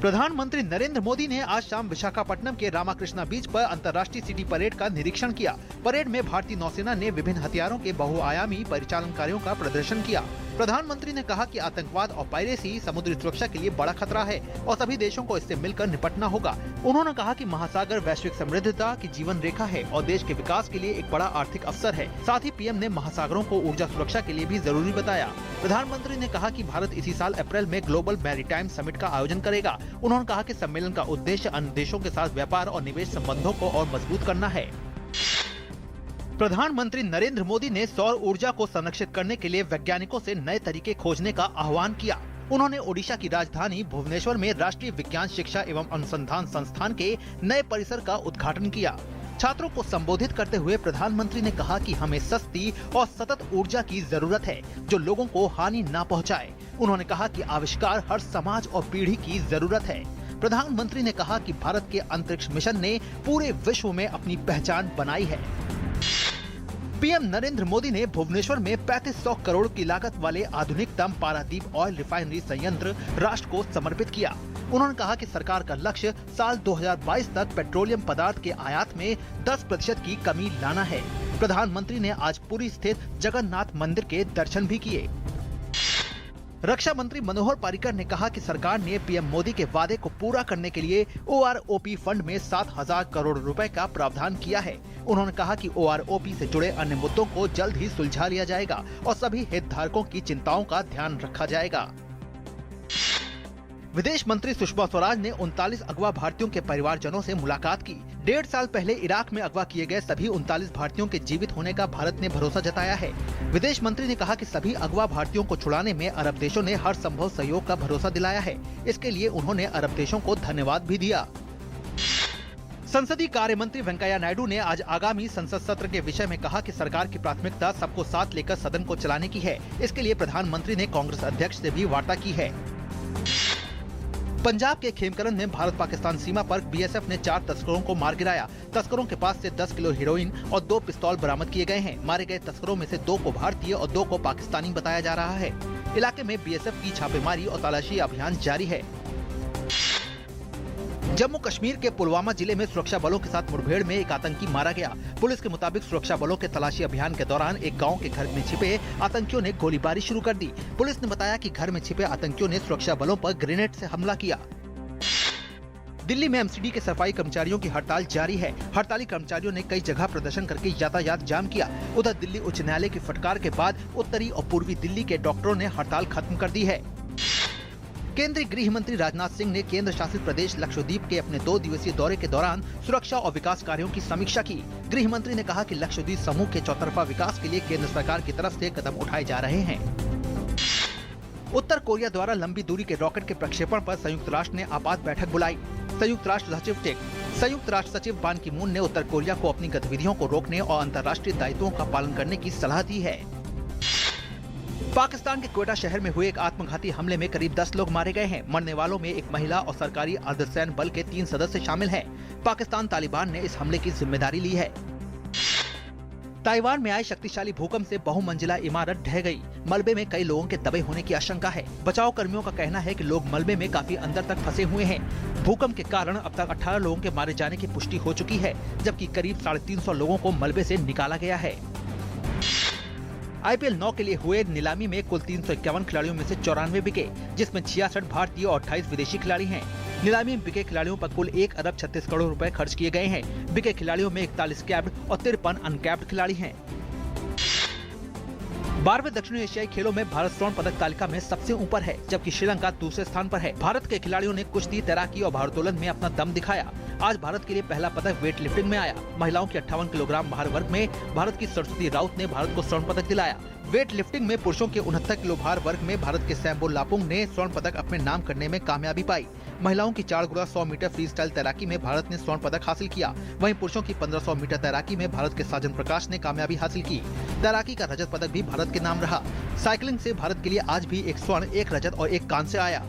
प्रधानमंत्री नरेंद्र मोदी ने आज शाम विशाखापट्टनम के रामाकृष्णा बीच पर अंतर्राष्ट्रीय सिटी परेड का निरीक्षण किया। परेड में भारतीय नौसेना ने विभिन्न हथियारों के बहुआयामी परिचालन कार्यों का प्रदर्शन किया। प्रधानमंत्री ने कहा कि आतंकवाद और पायरेसी समुद्री सुरक्षा के लिए बड़ा खतरा है और सभी देशों को इससे मिलकर निपटना होगा। उन्होंने कहा कि महासागर वैश्विक समृद्धता की जीवन रेखा है और देश के विकास के लिए एक बड़ा आर्थिक अवसर है। साथ ही पीएम ने महासागरों को ऊर्जा सुरक्षा के लिए भी जरूरी बताया। प्रधानमंत्री ने कहा कि भारत इसी साल अप्रैल में ग्लोबल मैरीटाइम समिट का आयोजन करेगा। उन्होंने कहा कि सम्मेलन का उद्देश्य अन्य देशों के साथ व्यापार और निवेश संबंधों को और मजबूत करना है। प्रधानमंत्री नरेंद्र मोदी ने सौर ऊर्जा को संरक्षित करने के लिए वैज्ञानिकों से नए तरीके खोजने का आह्वान किया। उन्होंने ओडिशा की राजधानी भुवनेश्वर में राष्ट्रीय विज्ञान शिक्षा एवं अनुसंधान संस्थान के नए परिसर का उद्घाटन किया। छात्रों को संबोधित करते हुए प्रधानमंत्री ने कहा कि हमें सस्ती और सतत ऊर्जा की जरूरत है जो लोगों को हानि न पहुंचाए। उन्होंने कहा कि आविष्कार हर समाज और पीढ़ी की जरूरत है। प्रधानमंत्री ने कहा कि भारत के अंतरिक्ष मिशन ने पूरे विश्व में अपनी पहचान बनाई है। पीएम नरेंद्र मोदी ने भुवनेश्वर में 3500 करोड़ की लागत वाले आधुनिकतम पारादीप ऑयल रिफाइनरी संयंत्र राष्ट्र को समर्पित किया। उन्होंने कहा कि सरकार का लक्ष्य साल 2022 तक पेट्रोलियम पदार्थ के आयात में 10% की कमी लाना है। प्रधानमंत्री ने आज पुरी स्थित जगन्नाथ मंदिर के दर्शन भी किए। रक्षा मंत्री मनोहर पर्रिकर ने कहा कि सरकार ने पीएम मोदी के वादे को पूरा करने के लिए ओआरओपी फंड में 7,000 करोड़ रुपए का प्रावधान किया है। उन्होंने कहा कि ओआरओपी से जुड़े अन्य मुद्दों को जल्द ही सुलझा लिया जाएगा और सभी हितधारकों की चिंताओं का ध्यान रखा जाएगा। विदेश मंत्री सुषमा स्वराज ने 39 अगवा भारतीयों के परिवारजनों से मुलाकात की। 1.5 साल पहले इराक में अगवा किए गए सभी 39 भारतीयों के जीवित होने का भारत ने भरोसा जताया है। विदेश मंत्री ने कहा कि सभी अगवा भारतीयों को छुड़ाने में अरब देशों ने हर संभव सहयोग का भरोसा दिलाया है। इसके लिए उन्होंने अरब देशों को धन्यवाद भी दिया। संसदीय कार्य मंत्री वेंकैया नायडू ने आज आगामी संसद सत्र के विषय में कहा कि सरकार की प्राथमिकता सबको साथ लेकर सदन को चलाने की है। इसके लिए प्रधानमंत्री ने कांग्रेस अध्यक्ष से भी वार्ता की है। पंजाब के खेमकरन में भारत पाकिस्तान सीमा पर बीएसएफ ने 4 तस्करों को मार गिराया। तस्करों के पास से 10 किलो हेरोइन और 2 पिस्तौल बरामद किए गए हैं। मारे गए तस्करों में से 2 को भारतीय और 2 को पाकिस्तानी बताया जा रहा है। इलाके में बीएसएफ की छापेमारी और तलाशी अभियान जारी है। जम्मू कश्मीर के पुलवामा जिले में सुरक्षा बलों के साथ मुठभेड़ में एक आतंकी मारा गया। पुलिस के मुताबिक सुरक्षा बलों के तलाशी अभियान के दौरान एक गांव के घर में छिपे आतंकियों ने गोलीबारी शुरू कर दी। पुलिस ने बताया कि घर में छिपे आतंकियों ने सुरक्षा बलों पर ग्रेनेड से हमला किया। दिल्ली में एमसीडी के सफाई कर्मचारियों की हड़ताल जारी है। हड़ताली कर्मचारियों ने कई जगह प्रदर्शन करके यातायात जाम किया। उधर दिल्ली उच्च न्यायालय की फटकार के बाद उत्तरी और पूर्वी दिल्ली के डॉक्टरों ने हड़ताल खत्म कर दी है। केंद्रीय गृह मंत्री राजनाथ सिंह ने केंद्र शासित प्रदेश लक्षद्वीप के अपने 2 दिवसीय दौरे के दौरान सुरक्षा और विकास कार्यों की समीक्षा की। गृह मंत्री ने कहा कि लक्षद्वीप समूह के चौतरफा विकास के लिए केंद्र सरकार की तरफ से कदम उठाए जा रहे हैं। उत्तर कोरिया द्वारा लंबी दूरी के रॉकेट के प्रक्षेपण पर संयुक्त राष्ट्र ने आपात बैठक बुलाई। संयुक्त राष्ट्र सचिव बान की मून ने उत्तर कोरिया को अपनी गतिविधियों को रोकने और अंतर्राष्ट्रीय दायित्वों का पालन करने की सलाह दी है। पाकिस्तान के क्वेटा शहर में हुए एक आत्मघाती हमले में करीब 10 लोग मारे गए हैं। मरने वालों में एक महिला और सरकारी अर्धसैन्य बल के 3 सदस्य शामिल हैं। पाकिस्तान तालिबान ने इस हमले की जिम्मेदारी ली है। ताइवान में आए शक्तिशाली भूकंप से बहुमंजिला इमारत ढह गई। मलबे में कई लोगों के दबे होने की आशंका है। बचाव कर्मियों का कहना है कि लोग मलबे में काफी अंदर तक फंसे हुए हैं। भूकंप के कारण अब तक 18 लोगों के मारे जाने की पुष्टि हो चुकी है, जबकि करीब 350 लोगों को मलबे से निकाला गया है। IPL 9 के लिए हुए नीलामी में कुल 351 खिलाड़ियों में से 94 बिके, जिसमें 66 भारतीय और 28 विदेशी खिलाड़ी हैं। नीलामी में बिके खिलाड़ियों पर कुल 1 अरब 36 करोड़ रुपए खर्च किए गए हैं। बिके खिलाड़ियों में 41 कैप्ड और 53 अनकैप्ड खिलाड़ी हैं। 12वें दक्षिण एशियाई खेलों में भारत स्वर्ण पदक तालिका में सबसे ऊपर है, जबकि श्रीलंका दूसरे स्थान पर है। भारत के खिलाड़ियों ने कुश्ती, तैराकी और भारोत्तोलन में अपना दम दिखाया। आज भारत के लिए पहला पदक वेट लिफ्टिंग में आया। महिलाओं के 58 किलोग्राम भार वर्ग में भारत की सरस्वती राउत ने भारत को स्वर्ण पदक दिलाया। वेट लिफ्टिंग में पुरुषों के 69 किलो भार वर्ग में भारत के सैम्बो लापुंग ने स्वर्ण पदक अपने नाम करने में कामयाबी पाई। महिलाओं की 4 गुणा 100 मीटर फ्री स्टाइल तैराकी में भारत ने स्वर्ण पदक हासिल किया। वहीं पुरुषों की 1500 मीटर तैराकी में भारत के साजन प्रकाश ने कामयाबी हासिल की। तैराकी का रजत पदक भी भारत के नाम रहा। साइकिलिंग से भारत के लिए आज भी 1 स्वर्ण, 1 रजत और 1 कांस्य आया।